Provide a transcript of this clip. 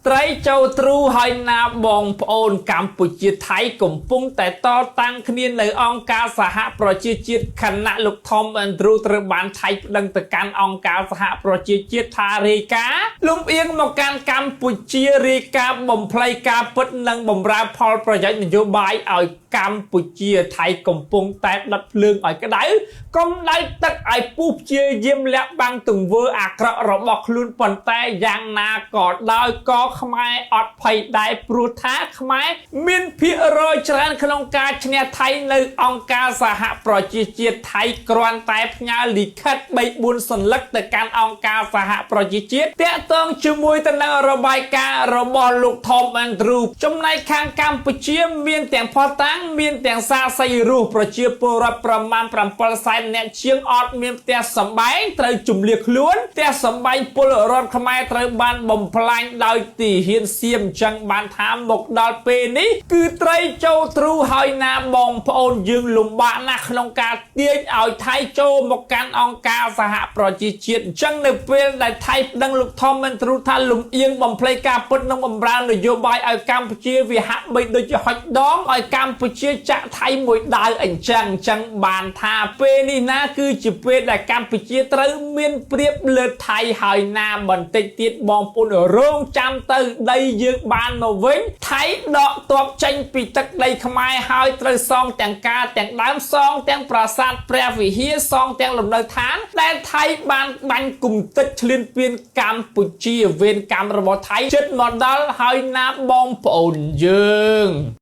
ត្រីចូលទ្រូហើយណាបងប្អូនកម្ពុជាថៃកំពុងតែតតាំងគ្នានៅអង្គការសហប្រជាជាតិខណៈលោកថមអាន់ដ្រូត្រូវបានថៃប្តឹងទៅកាន់អង្គការសហប្រជាជាតិថារាយការណ៍លំអៀងមកកាន់កម្ពុជារាយការណ៍បំភ្លៃការពិតនិងបំរើផលប្រយោជន៍នយោបាយឲ្យកម្ពុជាថៃកំពុងតែដុតភ្លើងឲ្យក្តៅកំដៅទឹកឲ្យពុះព្យាយាមលាក់បាំងទង្វើអាក្រក់របស់ខ្លួនប៉ុន្តែយ៉ាងណាក៏ដោយក៏ខ្មែរអត់ភ័យដែរព្រោះថាខ្មែរមានភាគរយច្រើនក្នុងការឈ្នះថៃនៅអង្គការសហប្រជាជាតិថៃគ្រាន់តែផ្ញើលិខិត 3-4 សន្លឹកទៅកាន់អង្គការសហប្រជាជាតិតាក់ទងជាមួយទៅនឹងរបាយការណ៍របស់លោកថមអាន់ដ្រូចំណែកខាងកម្ពុជាមានទាំងផតាំងមានទាំងសាស័យរស់ប្រជាពលរដ្ឋប្រមាណ 700,000 នាក់ជាងអត់មានផ្ទះសម្បែងត្រូវជំនះខ្លួនផ្ទះសម្បែងពលរដ្ឋខ្មែរត្រូវបានបំផ្លាញដោយទីហ៊ានសៀមចឹងបានថាមកដល់ពេលនេះគឺត្រីចូលទ្រូហើយណាបងប្អូនយើងលំបាកណាស់ក្នុងការទាញឲ្យថៃចូលមកកាន់អង្គការសហប្រជាជាតិអញ្ចឹងនៅពេលដែលថៃប្តឹងលោកថមមិនទ្រូថាលំអៀងបំភ្លៃការពិតនិងបំរើនយោបាយឲ្យកម្ពុជាវាហាក់បីដូចជាហុចដងឲ្យកម្ពុជាចាក់ថៃមួយដាវអញ្ចឹងបានថាពេលនេះណាគឺជាពេលដែលកម្ពុជាត្រូវមានព្រៀបលើថៃហើយណាបន្តិចទៀតបងប្អូនរងចាំទៅដីយើងបានមកវិញថៃដកទ័ពចេញពីទឹកដីខ្មែរហើយត្រូវសងទាំងការទាំងដើមសងទាំងប្រាសាទព្រះវិហារសងទាំងលំនៅឋានដែលថៃបានបាញ់គំតិចឈ្លានពានកម្ពុជាវេនកម្មរបស់ថៃជិតមកដល់ហើយណាបងប្អូនយើង